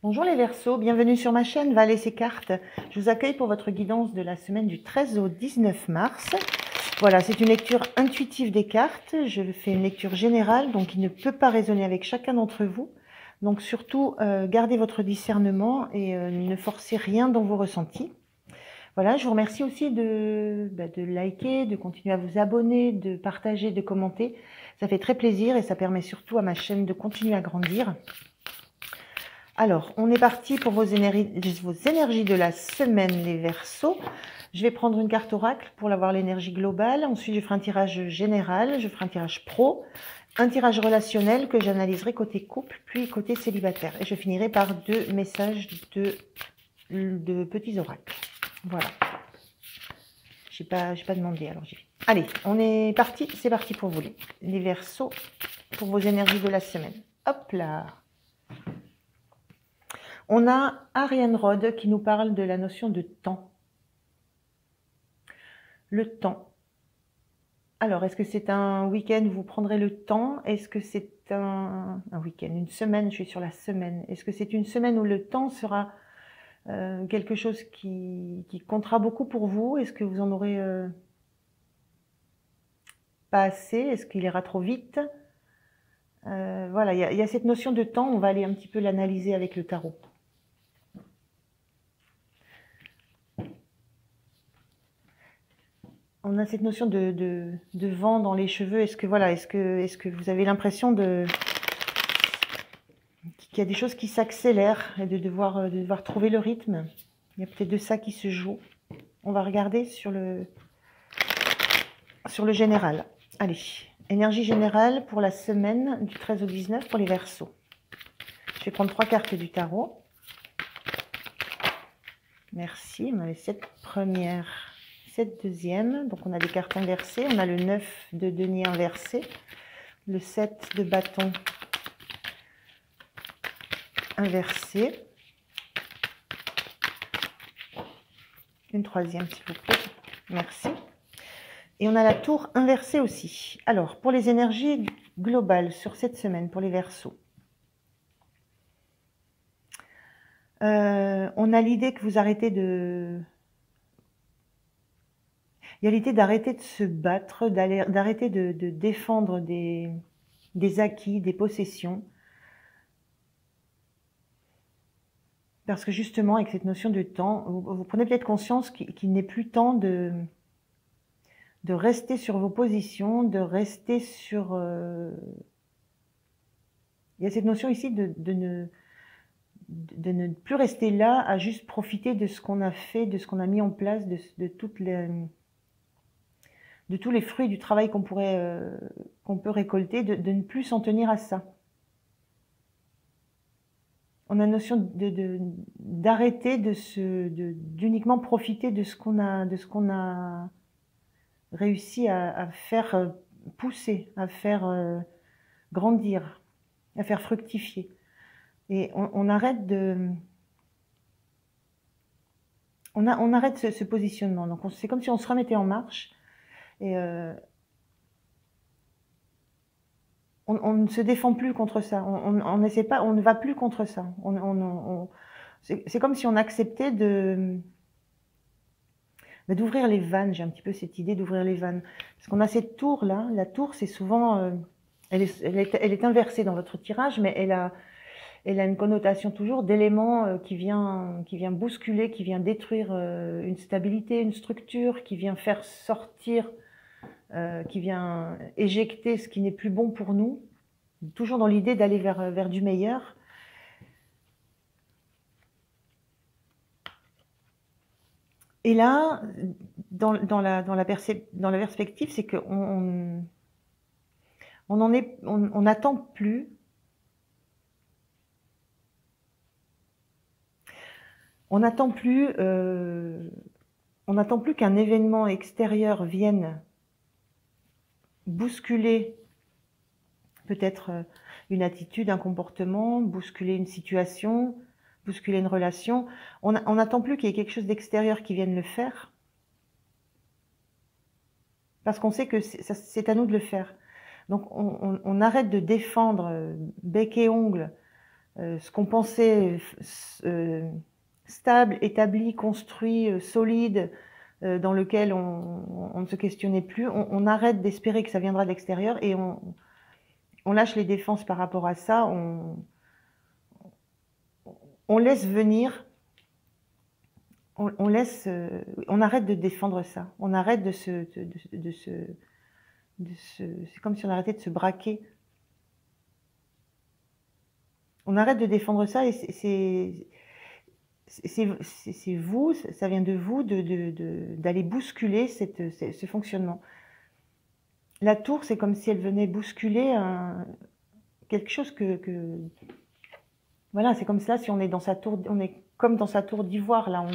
Bonjour les Verseaux, bienvenue sur ma chaîne Valets et Cartes. Je vous accueille pour votre guidance de la semaine du 13 au 19 mars. Voilà, c'est une lecture intuitive des cartes. Je fais une lecture générale, donc il ne peut pas résonner avec chacun d'entre vous. Donc surtout, gardez votre discernement et ne forcez rien dans vos ressentis. Voilà, je vous remercie aussi de liker, de continuer à vous abonner, de partager, de commenter. Ça fait très plaisir et ça permet surtout à ma chaîne de continuer à grandir. Alors, on est parti pour vos énergies de la semaine, les Verseaux. Je vais prendre une carte oracle pour avoir l'énergie globale. Ensuite, je ferai un tirage général, je ferai un tirage pro, un tirage relationnel que j'analyserai côté couple, puis côté célibataire. Et je finirai par deux messages de petits oracles. Voilà. J'ai pas demandé, alors j'y vais. Allez, on est parti. C'est parti pour vous, les Verseaux, pour vos énergies de la semaine. Hop là! On a Ariane Rod qui nous parle de la notion de temps. Le temps. Alors, est-ce que c'est un week-end où vous prendrez le temps? Est-ce que c'est un week-end, une semaine? Je suis sur la semaine. Est-ce que c'est une semaine où le temps sera quelque chose qui comptera beaucoup pour vous? Est-ce que vous en aurez pas assez? Est-ce qu'il ira trop vite? Voilà, il y a cette notion de temps. On va aller un petit peu l'analyser avec le tarot. On a cette notion de vent dans les cheveux. Est-ce que vous avez l'impression qu'il y a des choses qui s'accélèrent et de devoir trouver le rythme? Il y a peut-être de ça qui se joue. On va regarder sur le général. Allez, énergie générale pour la semaine du 13 au 19 pour les Verseaux. Je vais prendre 3 cartes du tarot. Merci, on avait cette première. Cette deuxième, donc on a des cartes inversées, on a le 9 de denier inversé, le 7 de bâton inversé, une troisième s'il vous plaît, merci, et on a la tour inversée aussi. Alors, pour les énergies globales sur cette semaine, pour les Verseaux, on a l'idée que vous arrêtez il y a l'idée d'arrêter de se battre, d'arrêter de défendre des acquis, des possessions. Parce que justement, avec cette notion de temps, vous prenez peut-être conscience qu'il n'est plus temps de rester sur vos positions, de rester sur... Il y a cette notion ici de ne plus rester là à juste profiter de ce qu'on a fait, de ce qu'on a mis en place, de tous les fruits du travail qu'on peut récolter, de ne plus s'en tenir à ça. On a la notion d'arrêter d'uniquement profiter de ce qu'on a réussi à faire pousser, à faire grandir, à faire fructifier. Et on arrête on arrête ce positionnement. Donc c'est comme si on se remettait en marche. Et on ne se défend plus contre ça. On ne va plus contre ça. C'est comme si on acceptait d'ouvrir les vannes. J'ai un petit peu cette idée d'ouvrir les vannes. Parce qu'on a cette tour là. La tour, c'est souvent, elle est inversée dans votre tirage, mais elle a une connotation toujours d'élément qui vient bousculer, qui vient détruire une stabilité, une structure, qui vient faire sortir, qui vient éjecter ce qui n'est plus bon pour nous, toujours dans l'idée d'aller vers du meilleur. Et là, dans la perspective, c'est qu'on n'attend plus. On n'attend plus qu'un événement extérieur vienne bousculer peut-être une attitude, un comportement, bousculer une situation, bousculer une relation. On n'attend plus qu'il y ait quelque chose d'extérieur qui vienne le faire, parce qu'on sait que c'est à nous de le faire. Donc on arrête de défendre bec et ongle ce qu'on pensait stable, établi, construit, solide, dans lequel on ne se questionnait plus, on arrête d'espérer que ça viendra de l'extérieur et on lâche les défenses par rapport à ça, on laisse venir, on arrête de défendre ça, on arrête c'est comme si on arrêtait de se braquer. On arrête de défendre ça et c'est vous, ça vient de vous d'aller bousculer ce fonctionnement. La tour, c'est comme si elle venait bousculer quelque chose voilà, c'est comme ça, si on est dans sa tour, on est comme dans sa tour d'ivoire, là,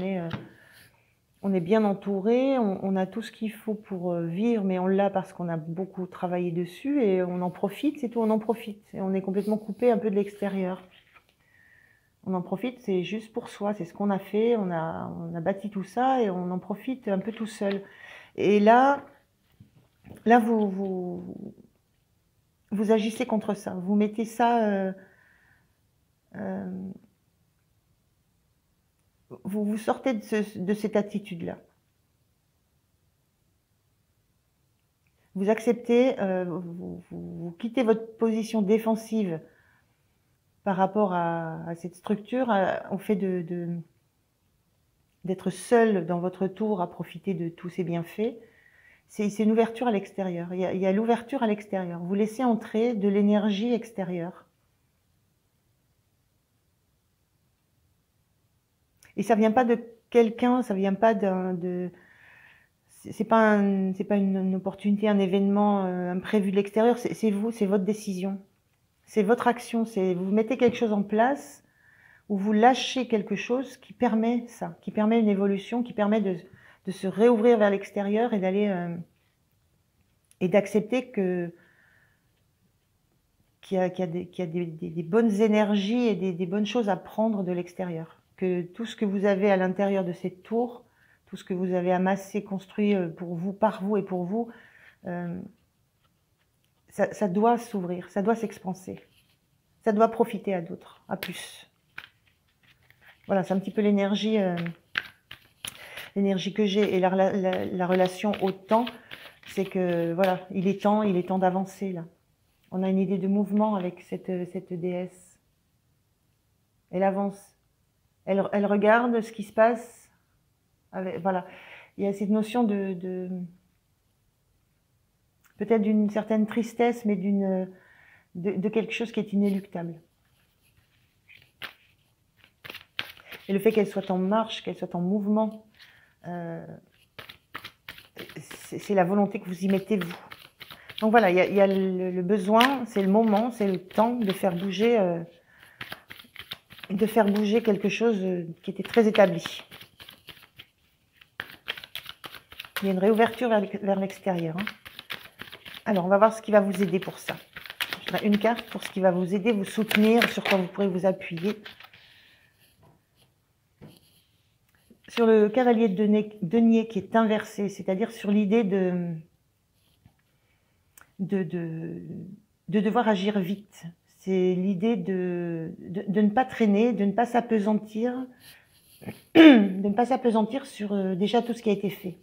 on est bien entouré, on a tout ce qu'il faut pour vivre, mais on l'a parce qu'on a beaucoup travaillé dessus et on en profite, c'est tout, on en profite. Et on est complètement coupé un peu de l'extérieur. On en profite, c'est juste pour soi, c'est ce qu'on a fait, on a bâti tout ça et on en profite un peu tout seul. Et là vous agissez contre ça, vous mettez ça, vous sortez de cette attitude-là. Vous acceptez, vous quittez votre position défensive par rapport à cette structure, au fait d'être seul dans votre tour à profiter de tous ces bienfaits. C'est une ouverture à l'extérieur. Il y a l'ouverture à l'extérieur. Vous laissez entrer de l'énergie extérieure. Et ça vient pas de quelqu'un, ça vient pas c'est pas une opportunité, un événement imprévu de l'extérieur. C'est vous, c'est votre décision, c'est votre action. Vous mettez quelque chose en place ou vous lâchez quelque chose qui permet ça, qui permet une évolution, qui permet de se réouvrir vers l'extérieur et d'aller et d'accepter qu'il y a des bonnes énergies et des bonnes choses à prendre de l'extérieur. Que tout ce que vous avez à l'intérieur de cette tour, tout ce que vous avez amassé, construit pour vous, par vous et pour vous, ça doit s'ouvrir, ça doit s'expanser. Ça doit profiter à d'autres, à plus. Voilà, c'est un petit peu l'énergie que j'ai et la relation au temps, c'est que voilà, il est temps d'avancer là. On a une idée de mouvement avec cette déesse. Elle avance, elle regarde ce qui se passe. Voilà, il y a cette notion peut-être d'une certaine tristesse, mais de quelque chose qui est inéluctable. Et le fait qu'elle soit en marche, qu'elle soit en mouvement, c'est la volonté que vous y mettez vous. Donc voilà, il y a le besoin, c'est le moment, c'est le temps de faire bouger quelque chose qui était très établi. Il y a une réouverture vers l'extérieur. Hein. Alors, on va voir ce qui va vous aider pour ça. Je dirais une carte pour ce qui va vous aider, vous soutenir, sur quoi vous pourrez vous appuyer. Sur le cavalier de denier qui est inversé, c'est-à-dire sur l'idée de devoir agir vite. C'est l'idée de ne pas traîner, de ne pas s'appesantir, sur déjà tout ce qui a été fait.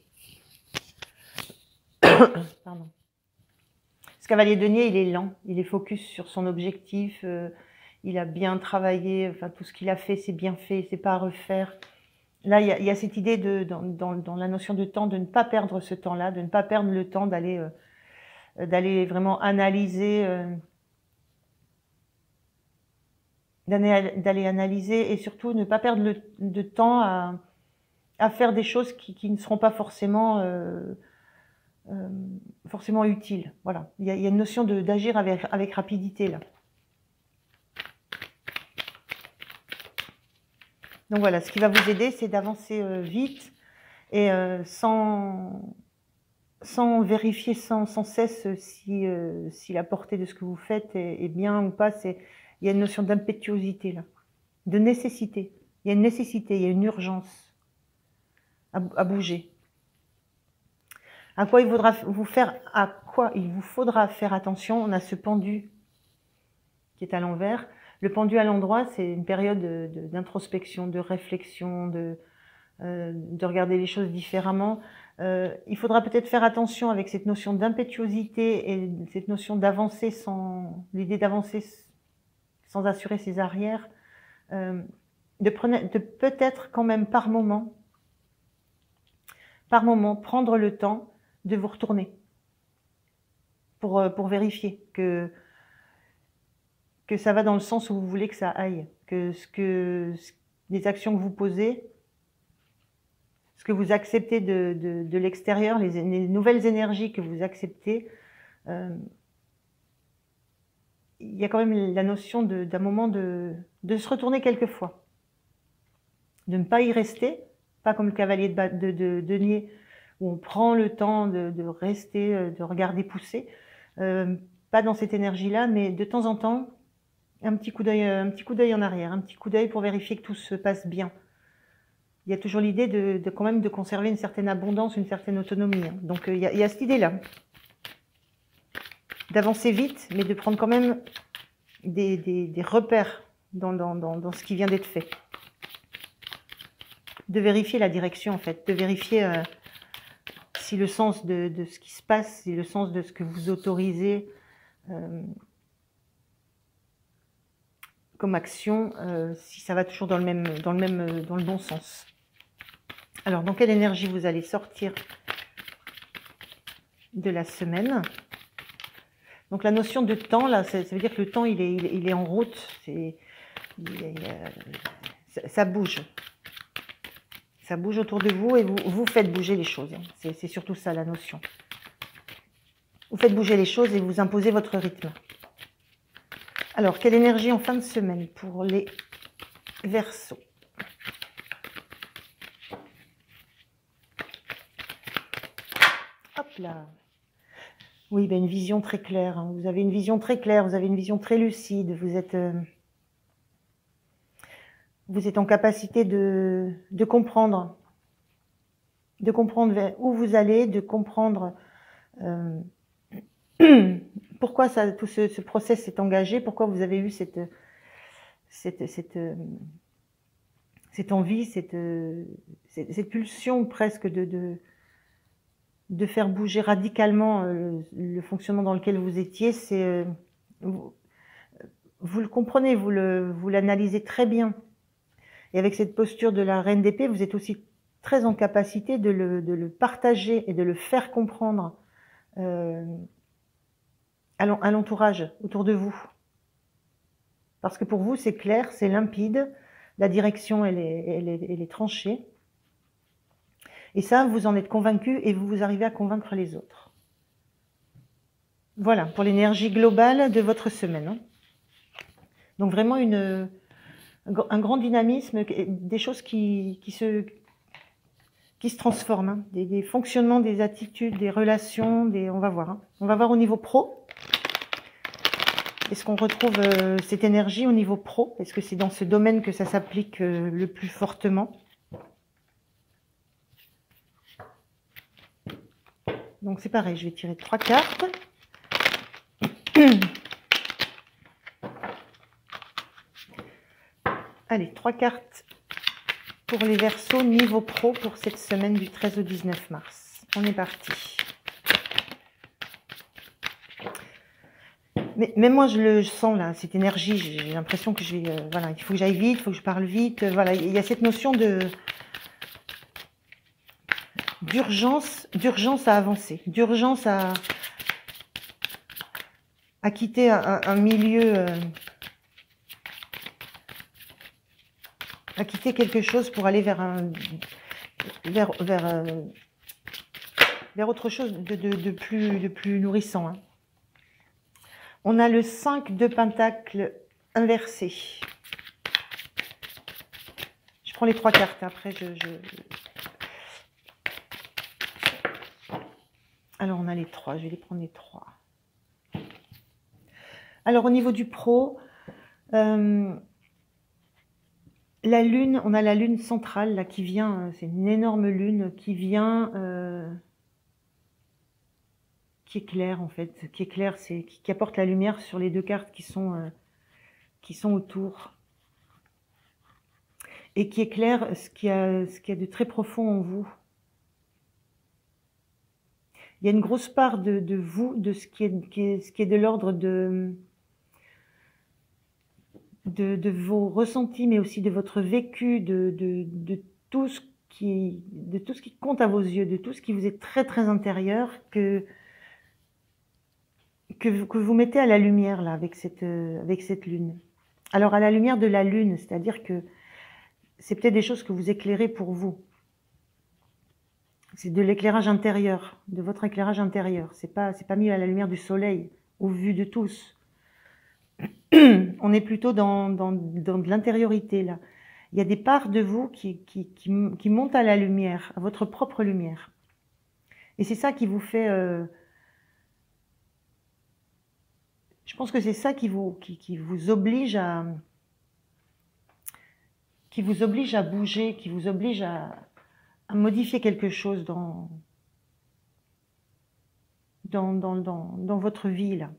Pardon. Ce cavalier de denier, il est lent, il est focus sur son objectif, il a bien travaillé, enfin tout ce qu'il a fait, c'est bien fait, c'est pas à refaire. Là, il y a cette idée dans la notion de temps, de ne pas perdre ce temps-là, de ne pas perdre le temps d'aller vraiment analyser, d'aller analyser et surtout ne pas perdre de temps à faire des choses qui ne seront pas forcément utiles. Voilà, il y a une notion d'agir avec rapidité là. Donc voilà, ce qui va vous aider, c'est d'avancer vite et sans vérifier sans cesse si la portée de ce que vous faites est bien ou pas. Il y a une notion d'impétuosité là, de nécessité. Il y a une nécessité, il y a une urgence à bouger. À quoi il vous faudra faire attention. On a ce pendu qui est à l'envers. Le pendu à l'endroit, c'est une période d'introspection, de réflexion, de regarder les choses différemment. Il faudra peut-être faire attention avec cette notion d'impétuosité et cette notion d'avancer l'idée d'avancer sans assurer ses arrières, de peut-être quand même par moment, prendre le temps de vous retourner pour vérifier que ça va dans le sens où vous voulez que ça aille, que les actions que vous posez, ce que vous acceptez de l'extérieur, les nouvelles énergies que vous acceptez, il y a quand même la notion d'un moment de se retourner quelquefois, de ne pas y rester, pas comme le cavalier de denier, où on prend le temps de rester, de regarder pousser, pas dans cette énergie-là, mais de temps en temps, un petit coup d'œil en arrière, un petit coup d'œil pour vérifier que tout se passe bien. Il y a toujours l'idée quand même de conserver une certaine abondance, une certaine autonomie. Hein. Donc il y a cette idée-là d'avancer vite, mais de prendre quand même des repères dans ce qui vient d'être fait. De vérifier la direction en fait, de vérifier si le sens de ce qui se passe, si le sens de ce que vous autorisez comme action, si ça va toujours dans le bon sens. Alors, dans quelle énergie vous allez sortir de la semaine? Donc, la notion de temps, là, ça veut dire que le temps, il est en route. Ça bouge. Ça bouge autour de vous et vous faites bouger les choses. C'est surtout ça, la notion. Vous faites bouger les choses et vous imposez votre rythme. Alors, quelle énergie en fin de semaine pour les Verseaux? Hop là. Oui, ben une vision très claire. Hein. Vous avez une vision très claire, vous avez une vision très lucide. Vous êtes en capacité de comprendre vers où vous allez, de comprendre pourquoi tout ce process s'est engagé, pourquoi vous avez eu cette envie, cette pulsion presque de faire bouger radicalement le fonctionnement dans lequel vous étiez. Vous le comprenez, vous l'analysez très bien. Et avec cette posture de la reine d'épée, vous êtes aussi très en capacité de le partager et de le faire comprendre à l'entourage, autour de vous. Parce que pour vous, c'est clair, c'est limpide, la direction, elle est tranchée. Et ça, vous en êtes convaincu et vous arrivez à convaincre les autres. Voilà, pour l'énergie globale de votre semaine. Hein. Donc vraiment un grand dynamisme, des choses qui se transforment, hein. Des fonctionnements, des attitudes, des relations, on va voir. Hein. On va voir au niveau pro. Est-ce qu'on retrouve cette énergie au niveau pro? Est-ce que c'est dans ce domaine que ça s'applique le plus fortement? Donc c'est pareil, je vais tirer 3 cartes. Allez, 3 cartes pour les Verseaux niveau pro pour cette semaine du 13 au 19 mars. On est parti. Mais même moi, je le sens là, cette énergie. J'ai l'impression que voilà, il faut que j'aille vite, il faut que je parle vite. Voilà, il y a cette notion d'urgence à avancer, d'urgence à quitter un milieu, à quitter quelque chose pour aller vers autre chose de plus nourrissant. Hein. On a le 5 de Pentacles inversé. Je prends les 3 cartes, après Alors, on a les 3, je vais les prendre les 3. Alors, au niveau du pro, la lune, on a la lune centrale là qui vient, c'est une énorme lune qui vient, qui est claire en fait, qui apporte la lumière sur les 2 cartes qui sont qui sont autour et qui éclairent ce qu'il y a de très profond en vous. Il y a une grosse part de vous, de ce qui est de l'ordre de vos ressentis, mais aussi de votre vécu, de tout ce qui compte à vos yeux, de tout ce qui vous est très très intérieur, que vous mettez à la lumière là avec cette lune. Alors à la lumière de la lune, c'est-à-dire que c'est peut-être des choses que vous éclairez pour vous. C'est de l'éclairage intérieur, de votre éclairage intérieur. C'est pas mis à la lumière du soleil, au vu de tous. On est plutôt dans de l'intériorité là. Il y a des parts de vous qui montent à la lumière, à votre propre lumière. Et c'est ça qui vous fait... je pense que c'est ça qui vous oblige à... bouger, qui vous oblige à modifier quelque chose dans votre vie là.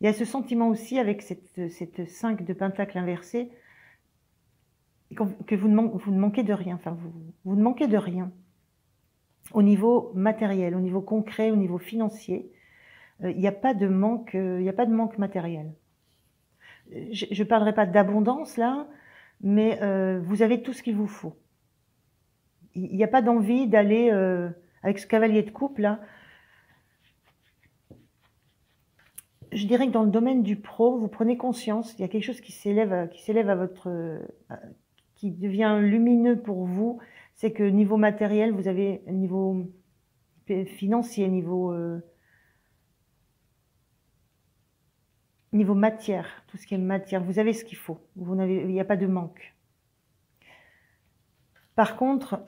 Il y a ce sentiment aussi avec cette 5 de pentacle inversé que vous ne manquez de rien. Enfin, vous ne manquez de rien au niveau matériel, au niveau concret, au niveau financier. Il n'y a pas de manque, matériel. Je ne parlerai pas d'abondance là, mais vous avez tout ce qu'il vous faut. Il n'y a pas d'envie d'aller avec ce cavalier de coupe là. Je dirais que dans le domaine du pro, vous prenez conscience, il y a quelque chose qui s'élève à votre, qui devient lumineux pour vous. C'est que niveau matériel, vous avez niveau financier, niveau matière, tout ce qui est matière, vous avez ce qu'il faut. Il n'y a pas de manque. Par contre,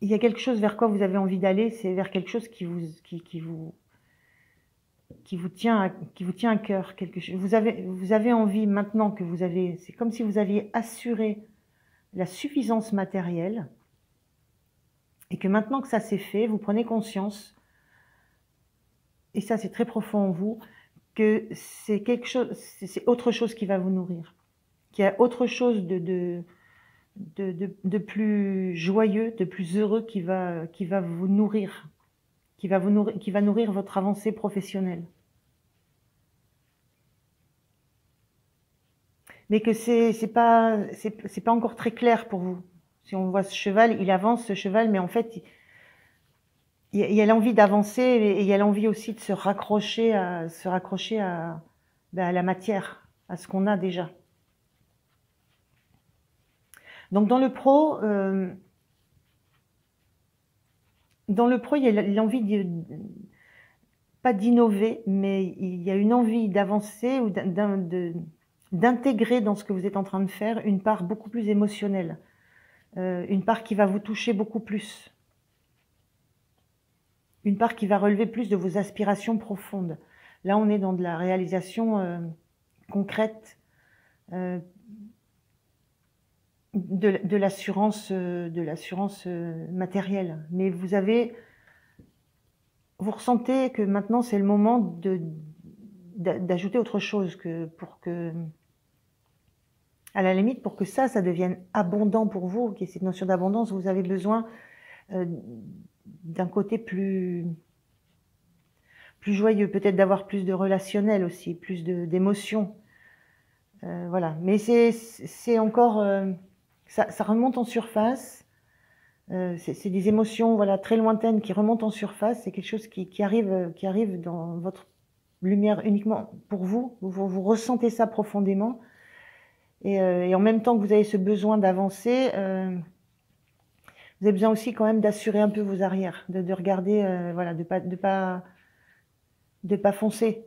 il y a quelque chose vers quoi vous avez envie d'aller, c'est vers quelque chose qui vous tient à cœur. Vous avez envie maintenant que c'est comme si vous aviez assuré la suffisance matérielle et que maintenant que ça s'est fait, vous prenez conscience, et ça c'est très profond en vous, que c'est autre chose qui va vous nourrir, qu'il y a autre chose de plus joyeux, de plus heureux qui va vous nourrir, qui va nourrir votre avancée professionnelle. Mais que c'est pas encore très clair pour vous. Si on voit ce cheval, il avance ce cheval, mais en fait, il y a l'envie d'avancer et il y a l'envie aussi de se raccrocher à la matière, à ce qu'on a déjà. Donc dans le pro, il y a l'envie pas d'innover, mais il y a une envie d'avancer ou d'intégrer dans ce que vous êtes en train de faire une part beaucoup plus émotionnelle, une part qui va vous toucher beaucoup plus, une part qui va relever plus de vos aspirations profondes. Là, on est dans de la réalisation concrète, de l'assurance matérielle. Mais vous ressentez que maintenant c'est le moment d'ajouter autre chose, à la limite, pour que ça devienne abondant pour vous, qu'il y ait cette notion d'abondance, vous avez besoin d'un côté plus joyeux, peut-être d'avoir plus de relationnel aussi, plus d'émotions. Voilà. Mais c'est encore... ça remonte en surface. C'est des émotions, voilà, très lointaines qui remontent en surface. C'est quelque chose qui arrive dans votre lumière uniquement pour vous. Vous ressentez ça profondément. Et en même temps que vous avez ce besoin d'avancer, vous avez besoin aussi quand même d'assurer un peu vos arrières, de regarder, voilà, de pas foncer.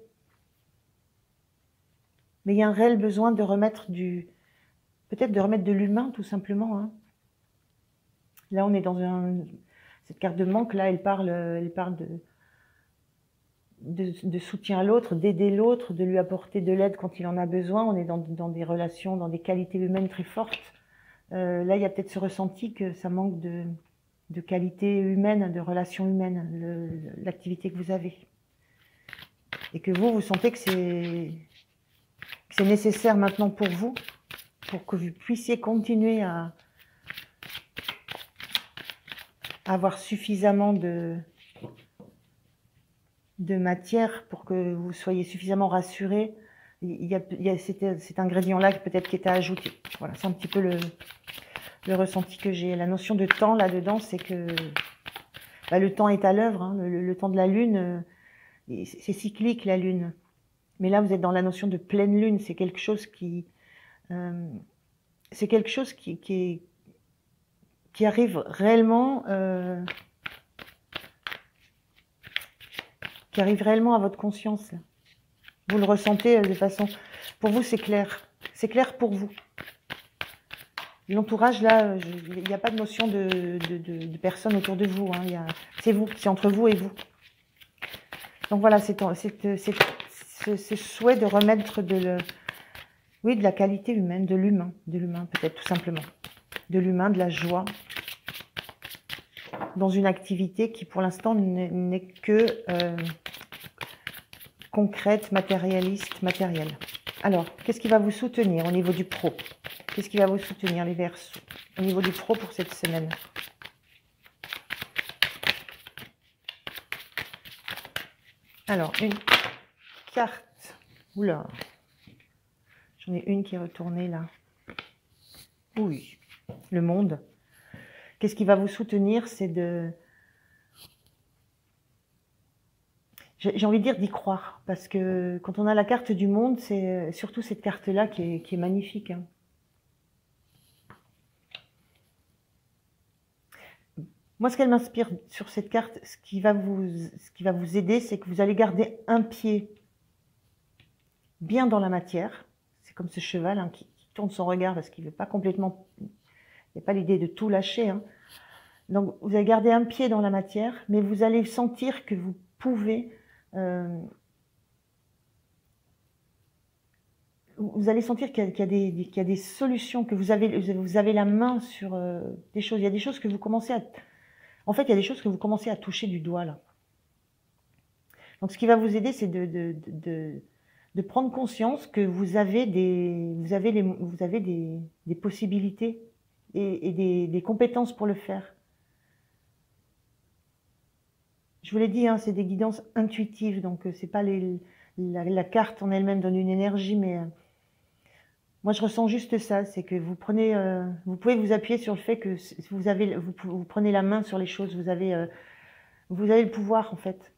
Mais il y a un réel besoin de remettre peut-être de remettre de l'humain, tout simplement. Hein. Là, on est dans cette carte de manque, là, elle parle de soutien à l'autre, d'aider l'autre, de lui apporter de l'aide quand il en a besoin. On est dans des relations, dans des qualités humaines très fortes. Là, il y a peut-être ce ressenti que ça manque de qualité humaine, de relations humaines, l'activité que vous avez. et que vous sentez que c'est nécessaire maintenant pour vous, pour que vous puissiez continuer à avoir suffisamment de matière pour que vous soyez suffisamment rassuré. Il y a cet ingrédient-là peut-être qui est à ajouter. Voilà, c'est un petit peu le ressenti que j'ai. La notion de temps là-dedans, c'est que le temps est à l'œuvre. Hein. Le temps de la lune, c'est cyclique la lune. Mais là, vous êtes dans la notion de pleine lune. C'est quelque chose qui arrive réellement, à votre conscience. Vous le ressentez de façon... Pour vous, c'est clair. C'est clair pour vous. L'entourage, là, il n'y a pas de notion de personnes autour de vous. Hein. C'est vous, c'est entre vous et vous. Donc voilà, c'est ce souhait de remettre de la qualité humaine, de l'humain peut-être tout simplement. De l'humain, de la joie, dans une activité qui pour l'instant n'est que concrète, matérialiste, matérielle. Alors, qu'est-ce qui va vous soutenir au niveau du pro? Qu'est-ce qui va vous soutenir, les Verseaux, au niveau du pro pour cette semaine? Alors, une carte. Oula. J'en ai une qui est retournée là. Oui. Le monde. Qu'est-ce qui va vous soutenir? C'est de... J'ai envie de dire d'y croire. Parce que quand on a la carte du monde, c'est surtout cette carte-là qui est magnifique. Hein. Moi, ce qu'elle m'inspire sur cette carte, ce qui va vous aider, c'est que vous allez garder un pied bien dans la matière. C'est comme ce cheval hein, qui tourne son regard parce qu'il ne veut pas complètement... Il n'y a pas l'idée de tout lâcher. Hein. Donc, vous allez garder un pied dans la matière, mais vous allez sentir que vous pouvez... vous allez sentir qu'il y a des solutions, que vous avez la main sur des choses. Il y a des choses que vous commencez à... En fait, il y a des choses que vous commencez à toucher du doigt, là. Donc, ce qui va vous aider, c'est de prendre conscience que vous avez des possibilités et des compétences pour le faire. Je vous l'ai dit, hein, c'est des guidances intuitives, donc c'est pas la carte en elle-même donne une énergie, mais moi je ressens juste ça, c'est que vous pouvez vous appuyer sur le fait que vous prenez la main sur les choses, vous avez le pouvoir en fait.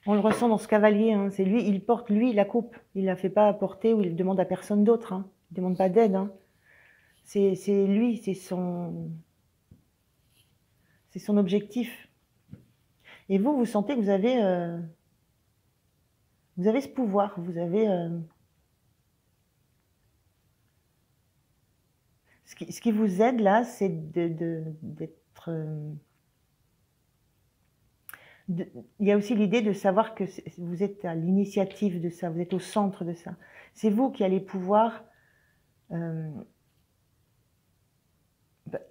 On le ressent dans ce cavalier, hein, c'est lui, il porte lui la coupe, il la fait pas porter ou il demande à personne d'autre, hein, il demande pas d'aide, hein. C'est lui, c'est son objectif. Et vous sentez que vous avez ce pouvoir, vous avez ce qui vous aide là, c'est d'être il y a aussi l'idée de savoir que vous êtes à l'initiative de ça, vous êtes au centre de ça. C'est vous qui allez pouvoir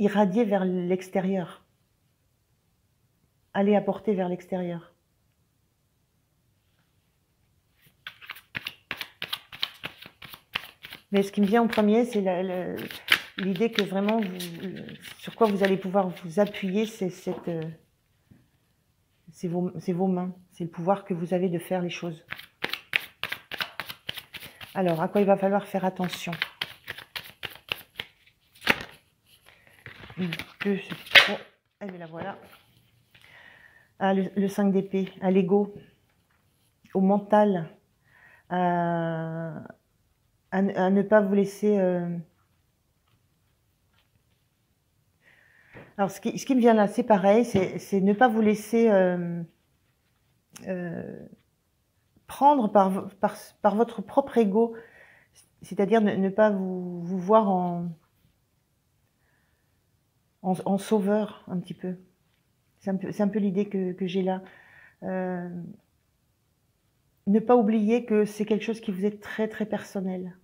irradier vers l'extérieur, aller apporter vers l'extérieur. Mais ce qui me vient en premier, c'est l'idée que vraiment, sur quoi vous allez pouvoir vous appuyer, c'est vos mains, c'est le pouvoir que vous avez de faire les choses. Alors, à quoi il va falloir faire attention? 1, 2, 3, et bien la voilà. Ah, le 5 d'épée, à l'ego, au mental, à ne pas vous laisser... Alors, ce qui me vient là, c'est pareil, c'est ne pas vous laisser prendre par votre propre ego, c'est-à-dire ne pas vous voir en sauveur, un petit peu. C'est un peu l'idée que j'ai là. Ne pas oublier que c'est quelque chose qui vous est très, très personnel.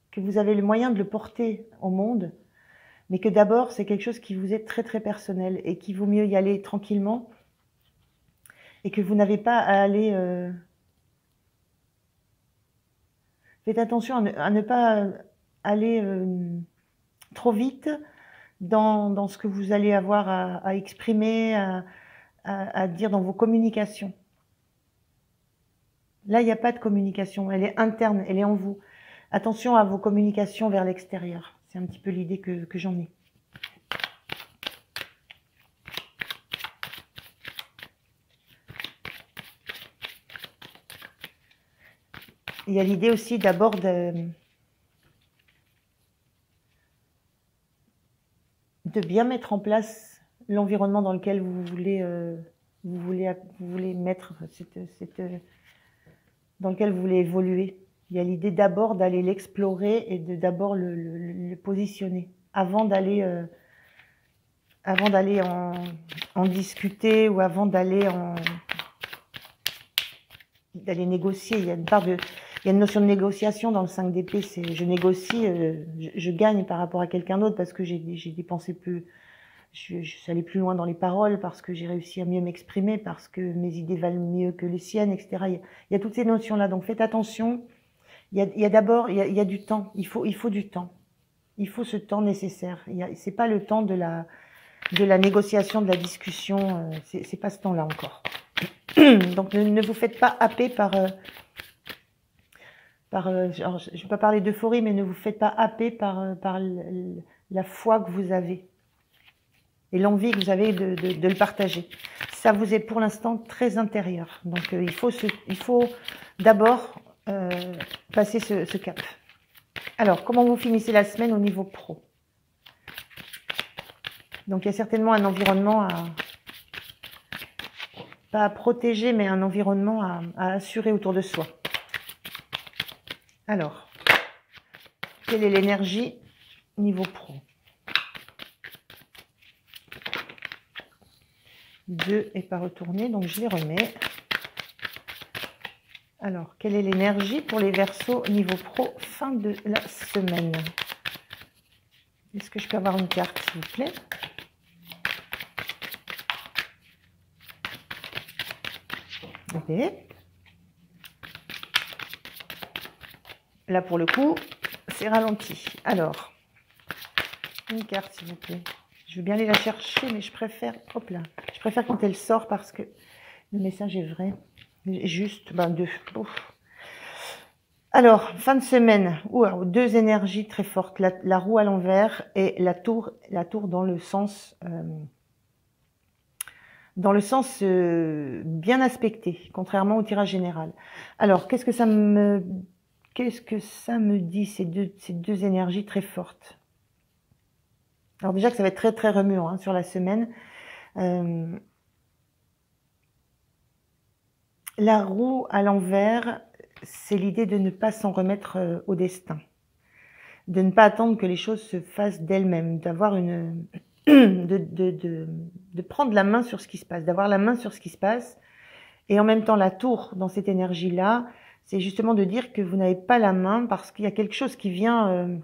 Que vous avez le moyen de le porter au monde, mais que d'abord, c'est quelque chose qui vous est très très personnel et qu'il vaut mieux y aller tranquillement et que vous n'avez pas à aller... Faites attention à ne pas aller trop vite dans ce que vous allez avoir à exprimer, à dire dans vos communications. Là, il n'y a pas de communication, elle est interne, elle est en vous. Attention à vos communications vers l'extérieur. C'est un petit peu l'idée que j'en ai. Il y a l'idée aussi d'abord de bien mettre en place l'environnement dans lequel vous voulez mettre dans lequel vous voulez évoluer. Il y a l'idée d'abord d'aller l'explorer et de d'abord le positionner avant d'aller en discuter ou avant d'aller négocier. Il y a une notion de négociation dans le 5 d'épée, c'est je négocie, je gagne par rapport à quelqu'un d'autre parce que j'ai dépensé plus, je suis allée plus loin dans les paroles, parce que j'ai réussi à mieux m'exprimer, parce que mes idées valent mieux que les siennes, etc. Il y a toutes ces notions-là, donc faites attention. Il y a d'abord, il y a du temps, il faut du temps. Il faut ce temps nécessaire. C'est pas le temps de la négociation, de la discussion, c'est pas ce temps-là encore. Donc ne vous faites pas happer alors, je ne vais pas parler d'euphorie, mais ne vous faites pas happer par la foi que vous avez et l'envie que vous avez de le partager. Ça vous est pour l'instant très intérieur. Donc il faut d'abord passer ce cap. Alors, comment vous finissez la semaine au niveau pro? Donc il y a certainement un environnement pas à protéger, mais un environnement à assurer autour de soi. Alors, quelle est l'énergie niveau pro? 2 n'est pas retourné, donc je les remets. Alors, quelle est l'énergie pour les Verseaux niveau pro fin de la semaine? Est-ce que je peux avoir une carte, s'il vous plaît? Ok. Là, pour le coup, c'est ralenti. Alors, une carte, s'il vous plaît. Je veux bien aller la chercher, mais je préfère... Hop là. Je préfère quand elle sort parce que le message est vrai. Juste, ben 2. Ouf. Alors, fin de semaine. Wow, 2 énergies très fortes. La roue à l'envers et la tour dans le sens... bien aspecté, contrairement au tirage général. Alors, qu'est-ce que ça me dit, ces deux énergies très fortes? Alors déjà que ça va être très très remuant hein, sur la semaine. La roue à l'envers, c'est l'idée de ne pas s'en remettre au destin, de ne pas attendre que les choses se fassent d'elles-mêmes, d'avoir de prendre la main sur ce qui se passe, d'avoir la main sur ce qui se passe. Et en même temps, la tour, dans cette énergie-là, c'est justement de dire que vous n'avez pas la main parce qu'il y a quelque chose qui vient...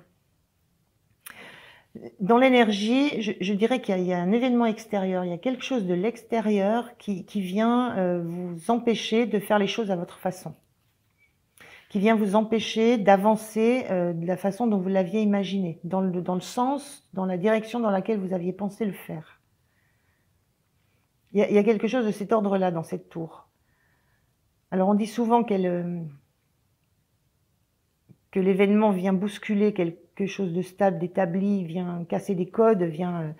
dans l'énergie, je dirais qu'il y a un événement extérieur, il y a quelque chose de l'extérieur qui vient vous empêcher de faire les choses à votre façon, qui vient vous empêcher d'avancer de la façon dont vous l'aviez imaginé, dans le sens, dans la direction dans laquelle vous aviez pensé le faire. Il y a quelque chose de cet ordre-là dans cette tour. Alors on dit souvent que l'événement vient bousculer quelque chose de stable, d'établi, vient casser des codes, vient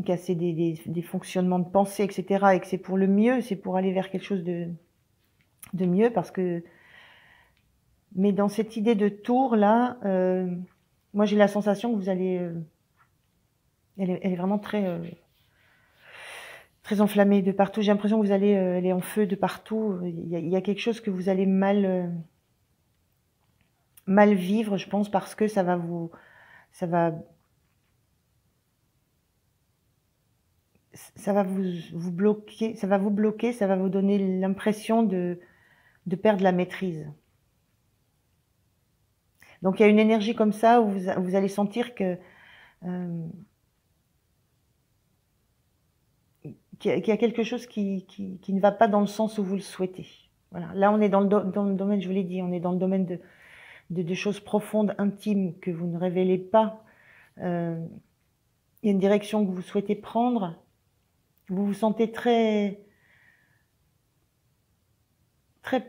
casser des fonctionnements de pensée, etc. Et que c'est pour le mieux, c'est pour aller vers quelque chose de mieux, parce que... Mais dans cette idée de tour, là, moi j'ai la sensation que vous allez... elle est vraiment très... très enflammée de partout. J'ai l'impression que vous allez aller en feu de partout. Il y a quelque chose que vous allez mal vivre, je pense, parce que ça va vous bloquer, ça va vous donner l'impression de perdre la maîtrise. Donc, il y a une énergie comme ça où vous allez sentir que euh, qu'il y a quelque chose qui ne va pas dans le sens où vous le souhaitez. Voilà. Là, on est dans le domaine, je vous l'ai dit, on est dans le domaine de choses profondes, intimes, que vous ne révélez pas. Il y a une direction que vous souhaitez prendre. Vous vous sentez très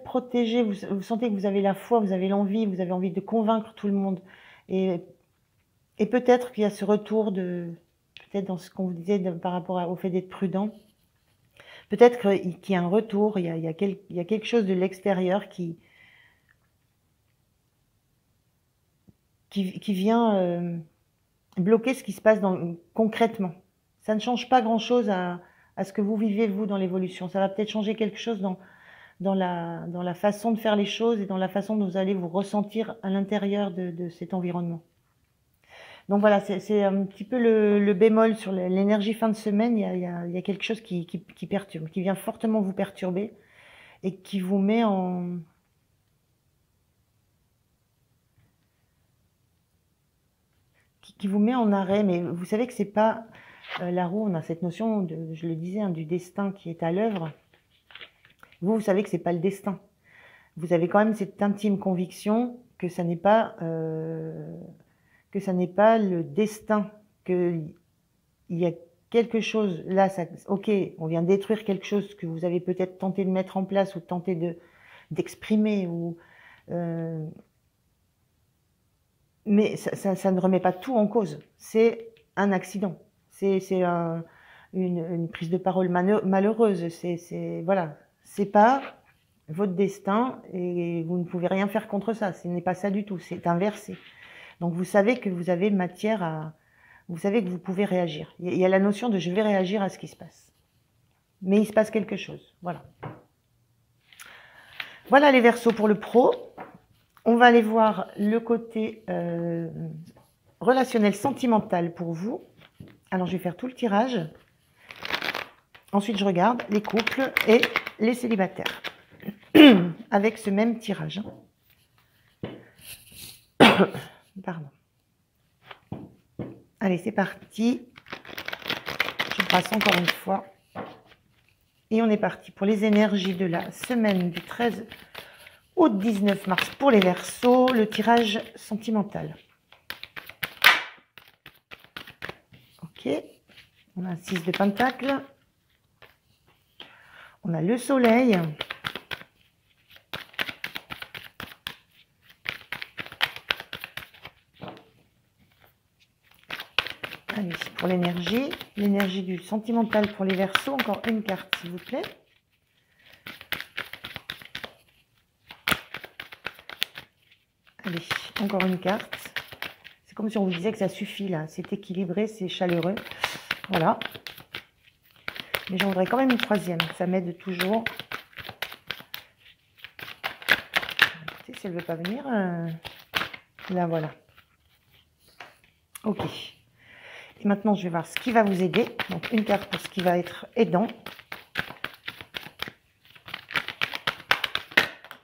protégé. Vous sentez que vous avez la foi, vous avez l'envie, vous avez envie de convaincre tout le monde. Et peut-être qu'il y a ce retour peut-être dans ce qu'on vous disait par rapport au fait d'être prudent. Peut-être qu'il y a un retour, il y a quelque chose de l'extérieur qui vient bloquer ce qui se passe concrètement. Ça ne change pas grand-chose à ce que vous vivez, vous, dans l'évolution. Ça va peut-être changer quelque chose dans la façon de faire les choses et dans la façon dont vous allez vous ressentir à l'intérieur de cet environnement. Donc voilà, c'est un petit peu le bémol sur l'énergie fin de semaine. Il y a quelque chose qui perturbe, qui vient fortement vous perturber et qui vous met en arrêt. Mais vous savez que c'est pas la roue. On a cette notion je le disais, du destin qui est à l'œuvre. Vous savez que c'est pas le destin. Vous avez quand même cette intime conviction que ça n'est pas le destin, qu'il y a quelque chose là. Ok, on vient détruire quelque chose que vous avez peut-être tenté de mettre en place ou tenté d'exprimer mais ça ne remet pas tout en cause. C'est un accident. C'est une prise de parole malheureuse. Voilà. C'est pas votre destin et vous ne pouvez rien faire contre ça. Ce n'est pas ça du tout. C'est inversé. Donc vous savez que vous avez matière vous savez que vous pouvez réagir. Il y a la notion de je vais réagir à ce qui se passe. Mais il se passe quelque chose. Voilà. Voilà les Verseaux pour le pro. On va aller voir le côté relationnel, sentimental pour vous. Alors, je vais faire tout le tirage. Ensuite, je regarde les couples et les célibataires. Avec ce même tirage. Pardon. Allez, c'est parti. Je brasse encore une fois. Et on est parti pour les énergies de la semaine du 13 au 19 mars pour les Verseaux, le tirage sentimental. Ok, on a un 6 de Pentacle, on a le Soleil, allez, pour l'énergie du sentimental pour les Verseaux, encore une carte s'il vous plaît. Allez, encore une carte. C'est comme si on vous disait que ça suffit là. C'est équilibré, c'est chaleureux. Voilà. Mais j'en voudrais quand même une troisième. Ça m'aide toujours. Écoutez, si elle ne veut pas venir, là voilà. Ok. Et maintenant, je vais voir ce qui va vous aider. Donc, une carte pour ce qui va être aidant.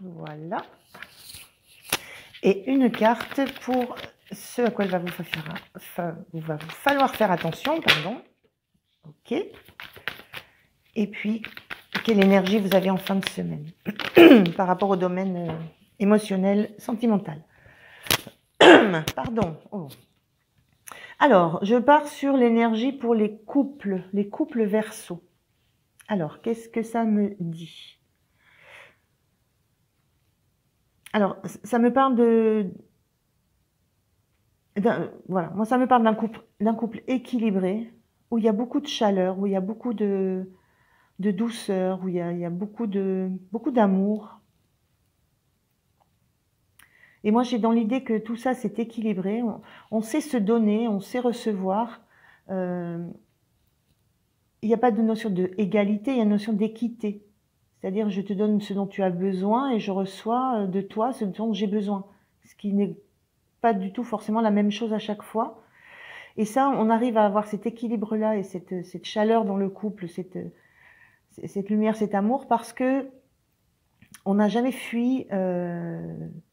Voilà. Et une carte pour ce à quoi il va vous falloir faire attention, pardon. Ok. Et puis, quelle énergie vous avez en fin de semaine par rapport au domaine émotionnel, sentimental. Pardon. Oh. Alors, je pars sur l'énergie pour les couples Verseaux. Alors, qu'est-ce que ça me dit? Alors, ça me parle voilà, moi ça me parle d'un couple équilibré, où il y a beaucoup de chaleur, où il y a beaucoup de douceur, où il y a beaucoup d'amour. Et moi j'ai dans l'idée que tout ça c'est équilibré, on sait se donner, on sait recevoir. Il n'y a pas de notion d'égalité, il y a une notion d'équité. C'est-à-dire, je te donne ce dont tu as besoin et je reçois de toi ce dont j'ai besoin. Ce qui n'est pas du tout forcément la même chose à chaque fois. Et ça, on arrive à avoir cet équilibre-là et cette chaleur dans le couple, cette lumière, cet amour, parce que On n'a jamais fui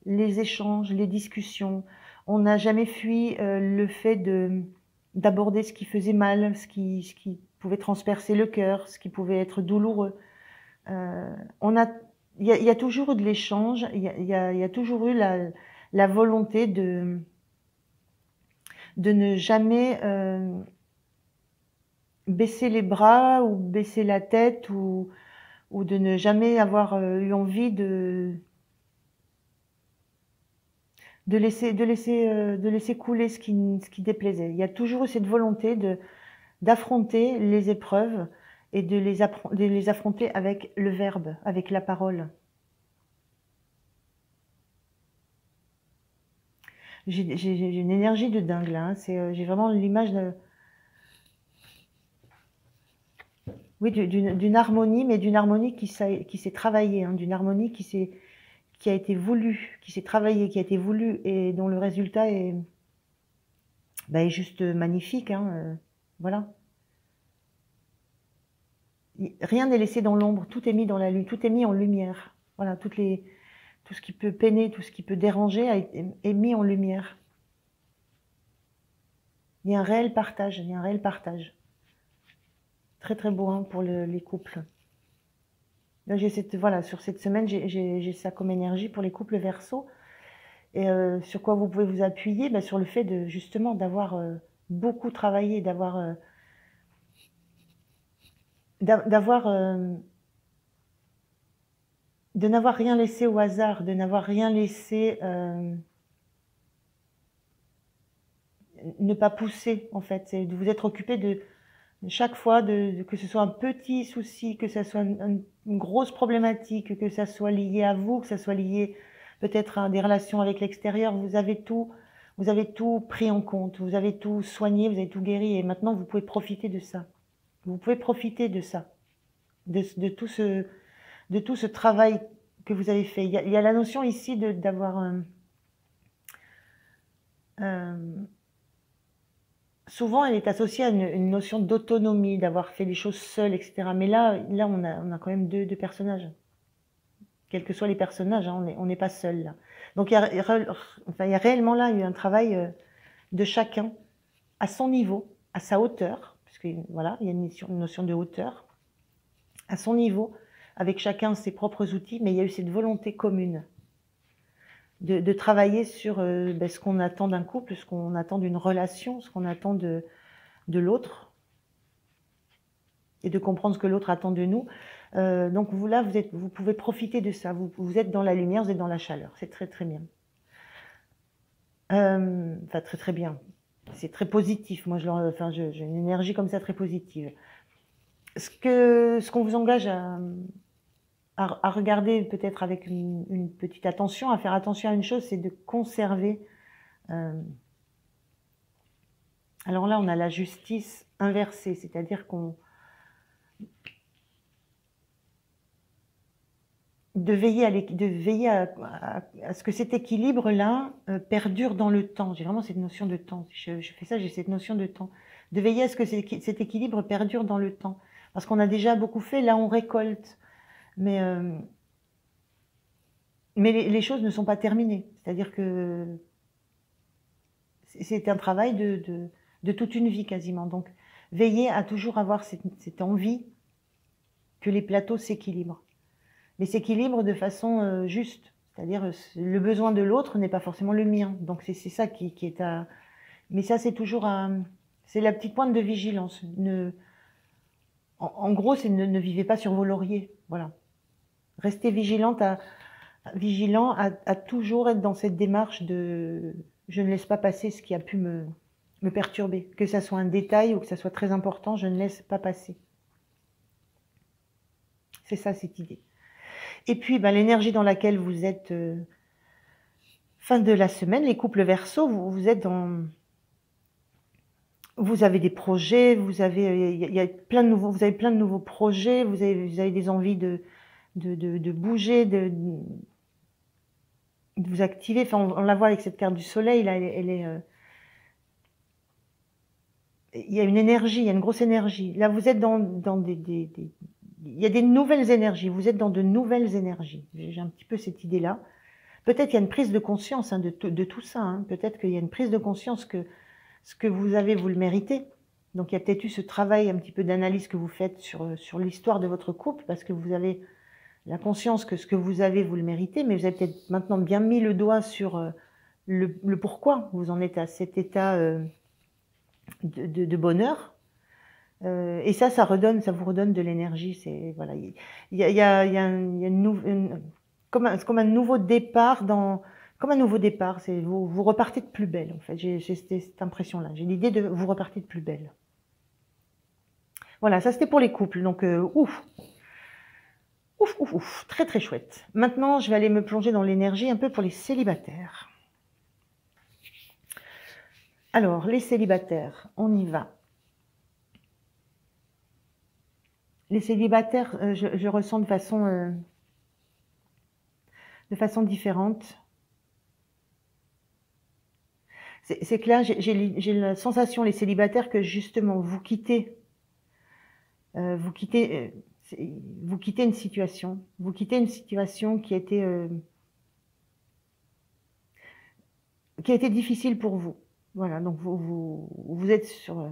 les échanges, les discussions. On n'a jamais fui le fait d'aborder ce qui faisait mal, ce qui pouvait transpercer le cœur, ce qui pouvait être douloureux. On a, il y a toujours eu de l'échange, il y a toujours eu la volonté de ne jamais baisser les bras ou baisser la tête ou de ne jamais avoir eu envie de laisser couler ce qui déplaisait. Il y a toujours eu cette volonté d'affronter les épreuves et de les affronter avec le verbe, avec la parole. J'ai une énergie de dingue là, hein. J'ai vraiment l'image de... Oui, d'une harmonie, mais d'une harmonie qui s'est travaillée, hein, d'une harmonie qui a été voulue, qui s'est travaillée, qui a été voulue et dont le résultat est juste magnifique, hein, voilà. Rien n'est laissé dans l'ombre, tout est mis dans la lumière, tout est mis en lumière. Voilà, tout ce qui peut peiner, tout ce qui peut déranger est mis en lumière. Il y a un réel partage, il y a un réel partage. Très très beau, hein, pour les couples. Là, voilà, sur cette semaine, j'ai ça comme énergie pour les couples Verseau. Et sur quoi vous pouvez vous appuyer, sur le fait de justement d'avoir beaucoup travaillé, de n'avoir rien laissé au hasard, de n'avoir rien laissé ne pas pousser en fait, c'est de vous être occupé de chaque fois, que ce soit un petit souci, que ce soit une grosse problématique, que ça soit lié à vous, que ça soit lié peut-être à des relations avec l'extérieur, vous avez tout pris en compte, vous avez tout soigné, vous avez tout guéri, et maintenant vous pouvez profiter de ça. Vous pouvez profiter de ça, de tout ce travail que vous avez fait. Il y a la notion ici d'avoir souvent, elle est associée à une notion d'autonomie, d'avoir fait les choses seul, etc. Mais là, on a quand même deux personnages. Quels que soient les personnages, hein, on n'est pas seul là. Donc, il y a réellement là eu un travail de chacun à son niveau, à sa hauteur, puisque voilà, il y a une notion de hauteur, à son niveau, avec chacun ses propres outils, mais il y a eu cette volonté commune de travailler sur ce qu'on attend d'un couple, ce qu'on attend d'une relation, ce qu'on attend de l'autre, et de comprendre ce que l'autre attend de nous. Donc vous là, vous pouvez profiter de ça. Vous êtes dans la lumière, vous êtes dans la chaleur. C'est très très bien. Enfin très très bien. C'est très positif. Moi, j'ai une énergie comme ça très positive. Ce qu'on vous engage à regarder peut-être avec une petite attention, à faire attention à une chose, c'est de conserver. Alors là, on a la justice inversée, c'est-à-dire de veiller à ce que cet équilibre-là perdure dans le temps. J'ai vraiment cette notion de temps. Je fais ça, j'ai cette notion de temps. De veiller à ce que cet équilibre perdure dans le temps. Parce qu'on a déjà beaucoup fait, là on récolte. Mais les choses ne sont pas terminées. C'est-à-dire que c'est un travail de toute une vie quasiment. Donc, veillez à toujours avoir cette envie que les plateaux s'équilibrent. Mais s'équilibrent de façon juste. C'est-à-dire, le besoin de l'autre n'est pas forcément le mien. Donc, c'est ça qui est à... Mais ça, c'est toujours c'est la petite pointe de vigilance. En gros, c'est ne vivez pas sur vos lauriers. Voilà. Restez vigilant à toujours être dans cette démarche de je ne laisse pas passer ce qui a pu me perturber. Que ça soit un détail ou que ça soit très important, je ne laisse pas passer. C'est ça, cette idée. Et puis, l'énergie dans laquelle vous êtes fin de la semaine, les couples Verseau, vous êtes dans... Vous avez des projets, vous avez plein de nouveaux projets, vous avez des envies de bouger, de vous activer. Enfin, on la voit avec cette carte du soleil, là, il y a une énergie, il y a une grosse énergie. Là, vous êtes dans il y a des nouvelles énergies. Vous êtes dans de nouvelles énergies. J'ai un petit peu cette idée-là. Peut-être qu'il y a une prise de conscience hein, de tout ça. Hein. Peut-être qu'il y a une prise de conscience que ce que vous avez, vous le méritez. Donc il y a peut-être eu ce travail un petit peu d'analyse que vous faites sur l'histoire de votre couple, parce que vous avez la conscience que ce que vous avez, vous le méritez, mais vous avez peut-être maintenant bien mis le doigt sur le pourquoi vous en êtes à cet état de bonheur. Et ça vous redonne de l'énergie. C'est voilà, il y a comme un nouveau départ comme un nouveau départ. C'est vous repartez de plus belle en fait. J'ai cette impression-là. J'ai l'idée de vous repartez de plus belle. Voilà, ça c'était pour les couples. Donc ouf, très très chouette. Maintenant, je vais aller me plonger dans l'énergie un peu pour les célibataires. Alors les célibataires, on y va. Les célibataires, je ressens de façon différente. C'est que là, j'ai la sensation, les célibataires, que justement, vous quittez une situation. Vous quittez une situation qui a été difficile pour vous. Voilà, donc vous êtes sur...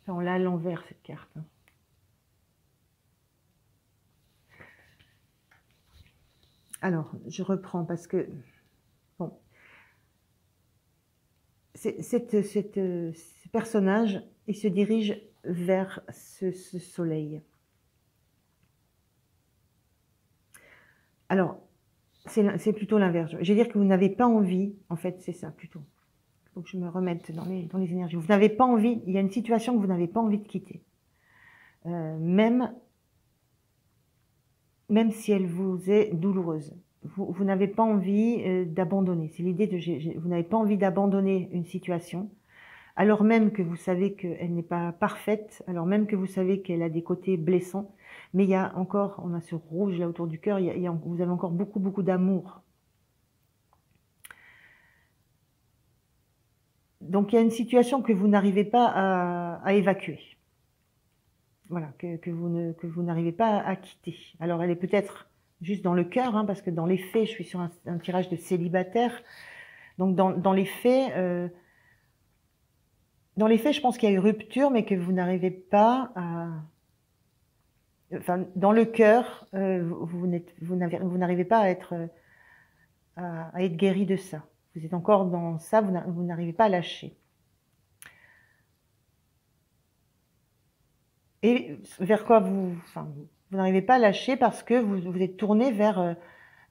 on l'a à l'envers, cette carte. Alors, je reprends parce que... Bon. Ce personnage, il se dirige vers ce soleil. Alors, c'est plutôt l'inverse. Je veux dire que vous n'avez pas envie, en fait, c'est ça plutôt. Il faut que je me remette dans les énergies. Vous n'avez pas envie, il y a une situation que vous n'avez pas envie de quitter. Même si elle vous est douloureuse. Vous n'avez pas envie d'abandonner. C'est l'idée vous n'avez pas envie d'abandonner une situation, alors même que vous savez qu'elle n'est pas parfaite, alors même que vous savez qu'elle a des côtés blessants, mais il y a encore, on a ce rouge là autour du cœur, vous avez encore beaucoup, beaucoup d'amour. Donc il y a une situation que vous n'arrivez pas à évacuer. Voilà, que vous n'arrivez pas à quitter. Alors elle est peut-être juste dans le cœur, hein, parce que dans les faits, je suis sur un tirage de célibataire. Donc dans les faits, je pense qu'il y a eu rupture, mais que vous n'arrivez pas à... Enfin, dans le cœur, vous n'arrivez pas à être guéri de ça. Vous êtes encore dans ça, vous n'arrivez pas à lâcher. Et vers quoi vous n'arrivez pas à lâcher parce que vous êtes tourné vers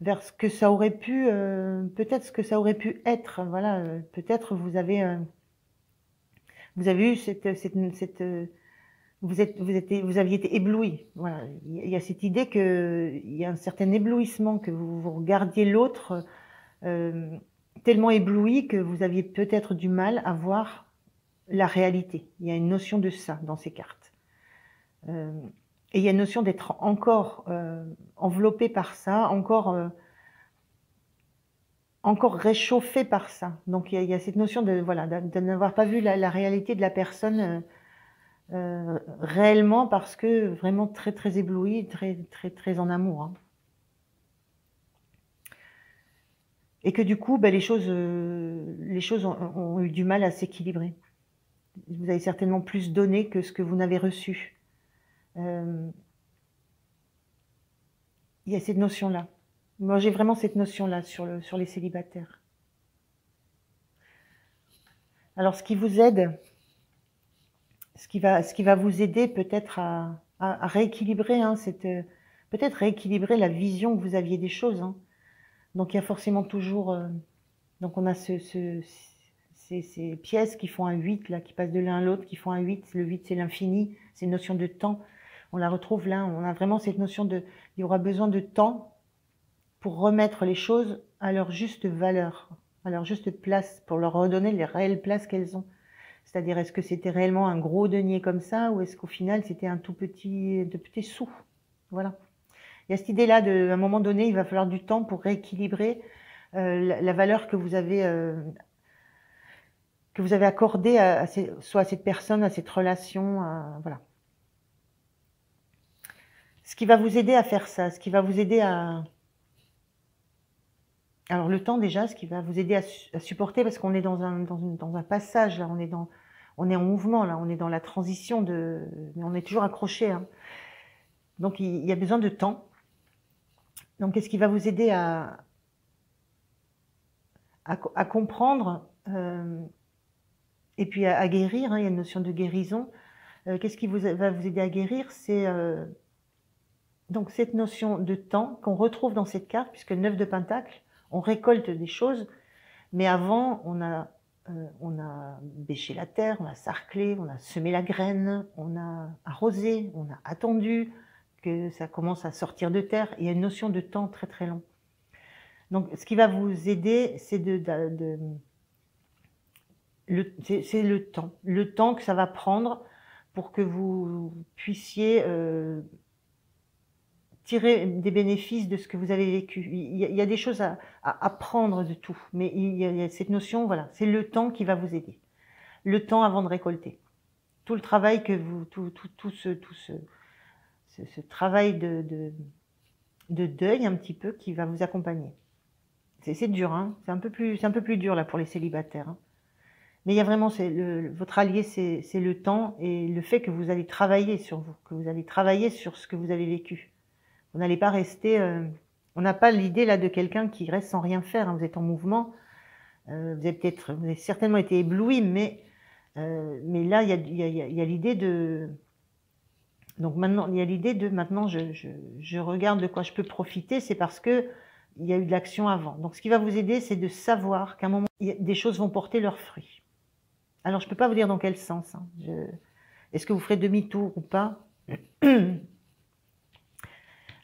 ce que ça aurait pu, peut-être ce que ça aurait pu être. Voilà, peut-être vous avez eu vous aviez été ébloui. Voilà, il y a cette idée il y a un certain éblouissement, que vous regardiez l'autre tellement ébloui que vous aviez peut-être du mal à voir la réalité. Il y a une notion de ça dans ces cartes. Et il y a une notion d'être encore enveloppé par ça, encore réchauffé par ça. Donc il y a cette notion de n'avoir pas vu la réalité de la personne réellement, parce que vraiment très très ébloui, très très très en amour. Hein. Et que du coup, les choses ont eu du mal à s'équilibrer. Vous avez certainement plus donné que ce que vous n'avez reçu. Il y a cette notion-là. Moi, j'ai vraiment cette notion-là sur les célibataires. Alors, ce qui vous aide, ce qui va vous aider peut-être à rééquilibrer, hein, peut-être rééquilibrer la vision que vous aviez des choses. Hein. Donc, il y a forcément toujours... donc, on a ces pièces qui font un 8, là, qui passent de l'un à l'autre, qui font un 8. Le 8, c'est l'infini, c'est une notion de temps. On la retrouve là, on a vraiment cette notion il y aura besoin de temps pour remettre les choses à leur juste valeur, à leur juste place, pour leur redonner les réelles places qu'elles ont. C'est-à-dire, est-ce que c'était réellement un gros denier comme ça, ou est-ce qu'au final, c'était un tout petit sou? Voilà. Il y a cette idée-là, à un moment donné, il va falloir du temps pour rééquilibrer la valeur que vous avez accordée soit à cette personne, à cette relation, voilà. ce qui va vous aider à faire ça, ce qui va vous aider à... Alors le temps déjà, ce qui va vous aider à supporter, parce qu'on est dans un passage, là, on est en mouvement, là, on est dans la transition, mais on est toujours accroché. Hein. Donc il y a besoin de temps. Donc qu'est-ce qui va vous aider à comprendre et puis à guérir, hein, il y a une notion de guérison. Qu'est-ce qui va vous aider à guérir? C'est donc cette notion de temps qu'on retrouve dans cette carte, puisque 9 de Pentacle, on récolte des choses, mais avant, on a bêché la terre, on a sarclé, on a semé la graine, on a arrosé, on a attendu que ça commence à sortir de terre. Il y a une notion de temps très très long. Donc, ce qui va vous aider, c'est c'est le temps que ça va prendre pour que vous puissiez tirer des bénéfices de ce que vous avez vécu. Il y a des choses à apprendre de tout, mais il y a cette notion, voilà, c'est le temps qui va vous aider. Le temps avant de récolter. Tout le travail que vous, tout ce travail de deuil un petit peu qui va vous accompagner. C'est dur, hein, c'est un peu plus dur là pour les célibataires. Hein. Mais il y a vraiment, votre allié, c'est le temps et le fait que vous allez travailler sur vous, que vous allez travailler sur ce que vous avez vécu. Vous n'allez pas rester... on n'a pas l'idée là de quelqu'un qui reste sans rien faire. Hein. Vous êtes en mouvement. Vous avez certainement été ébloui, mais là, il y a l'idée de... Donc maintenant, il y a l'idée de maintenant, je regarde de quoi je peux profiter. C'est parce que il y a eu de l'action avant. Donc ce qui va vous aider, c'est de savoir qu'à un moment, des choses vont porter leurs fruits. Alors je ne peux pas vous dire dans quel sens. Hein. Est-ce que vous ferez demi-tour ou pas?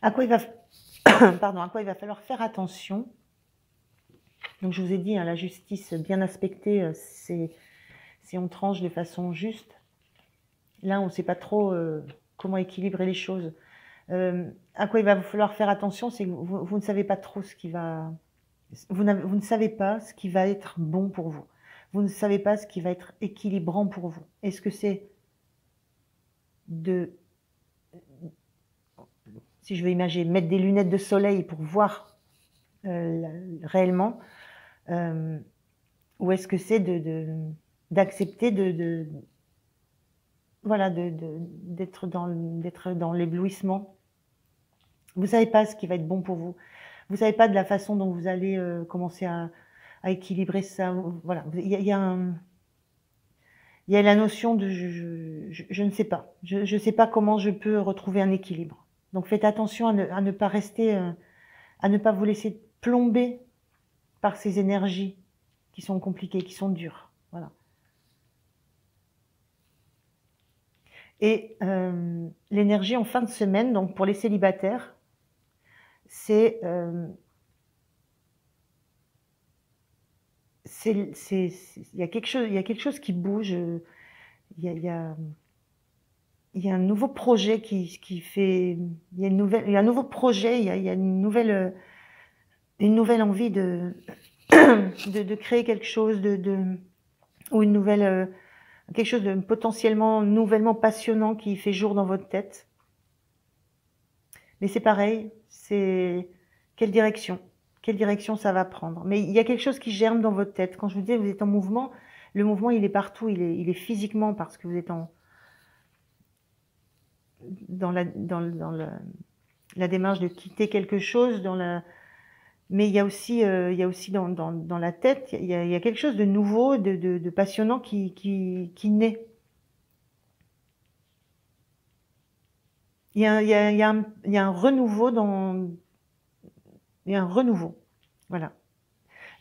À quoi il va falloir faire attention. Donc je vous ai dit, hein, la justice bien aspectée, c'est on tranche de façon juste. Là, on ne sait pas trop comment équilibrer les choses. À quoi il va falloir faire attention, c'est que vous ne savez pas trop ce qui va... Vous ne savez pas ce qui va être bon pour vous. Vous ne savez pas ce qui va être équilibrant pour vous. Est-ce que c'est si je veux imaginer, mettre des lunettes de soleil pour voir réellement, ou est-ce que c'est d'accepter voilà, d'être dans l'éblouissement? Vous ne savez pas ce qui va être bon pour vous. Vous ne savez pas de la façon dont vous allez commencer à équilibrer ça. Voilà, il y a la notion de je ne sais pas. Je ne sais pas comment je peux retrouver un équilibre. Donc faites attention à ne pas rester, à ne pas vous laisser plomber par ces énergies qui sont compliquées, qui sont dures. Voilà. Et l'énergie en fin de semaine, donc pour les célibataires, c'est il y a quelque chose qui bouge. Il y a un nouveau projet qui fait, il y a un nouveau projet, il y a une nouvelle envie de créer quelque chose ou une nouvelle quelque chose de potentiellement nouvellement passionnant qui fait jour dans votre tête. Mais c'est pareil, c'est quelle direction ça va prendre. Mais il y a quelque chose qui germe dans votre tête. Quand je vous dis vous êtes en mouvement, le mouvement il est partout, il est physiquement parce que vous êtes dans la démarche de quitter quelque chose, mais il y a aussi dans la tête, il y a quelque chose de nouveau, de passionnant qui naît. Il y a un renouveau il y a un renouveau. Voilà.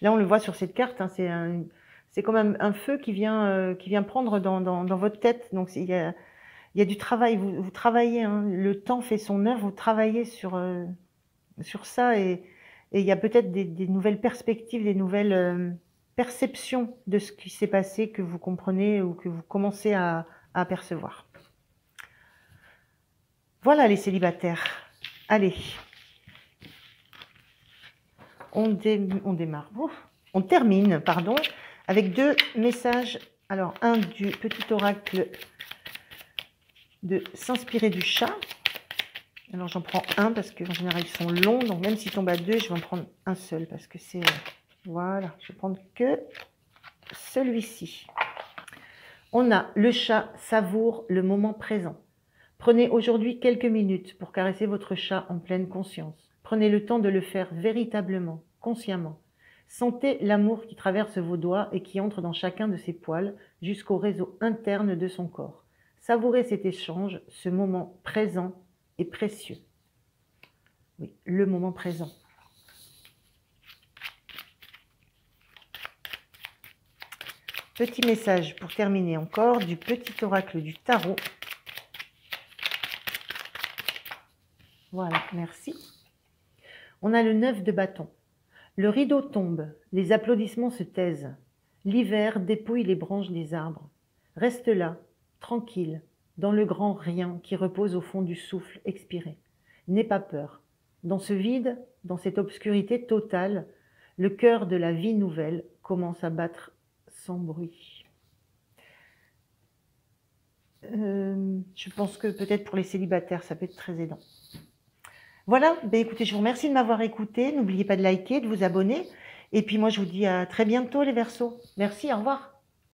Là, on le voit sur cette carte, hein, c'est comme un feu qui vient prendre dans votre tête. Donc, il y a du travail. Vous travaillez, hein, le temps fait son œuvre, vous travaillez sur ça et il y a peut-être des nouvelles perspectives, des nouvelles perceptions de ce qui s'est passé que vous comprenez ou que vous commencez à apercevoir. Voilà les célibataires. Allez. On démarre. On termine, pardon, avec 2 messages. Alors, un du petit oracle de s'inspirer du chat. Alors j'en prends un parce qu'en général ils sont longs, donc même s'ils tombent à deux, je vais en prendre un seul parce que c'est... Voilà, je vais prendre que celui-ci. On a le chat savoure le moment présent. Prenez aujourd'hui quelques minutes pour caresser votre chat en pleine conscience. Prenez le temps de le faire véritablement, consciemment. Sentez l'amour qui traverse vos doigts et qui entre dans chacun de ses poils jusqu'au réseau interne de son corps. Savourez cet échange, ce moment présent et précieux. Oui, le moment présent. Petit message pour terminer encore du petit oracle du tarot. Voilà, merci. On a le 9 de bâton. Le rideau tombe, les applaudissements se taisent. L'hiver dépouille les branches des arbres. Reste là, tranquille, dans le grand rien qui repose au fond du souffle expiré. N'aie pas peur. Dans ce vide, dans cette obscurité totale, le cœur de la vie nouvelle commence à battre sans bruit. Je pense que peut-être pour les célibataires, ça peut être très aidant. Voilà, ben écoutez, je vous remercie de m'avoir écouté. N'oubliez pas de liker, de vous abonner. Et puis moi, je vous dis à très bientôt les Verseaux. Merci, au revoir.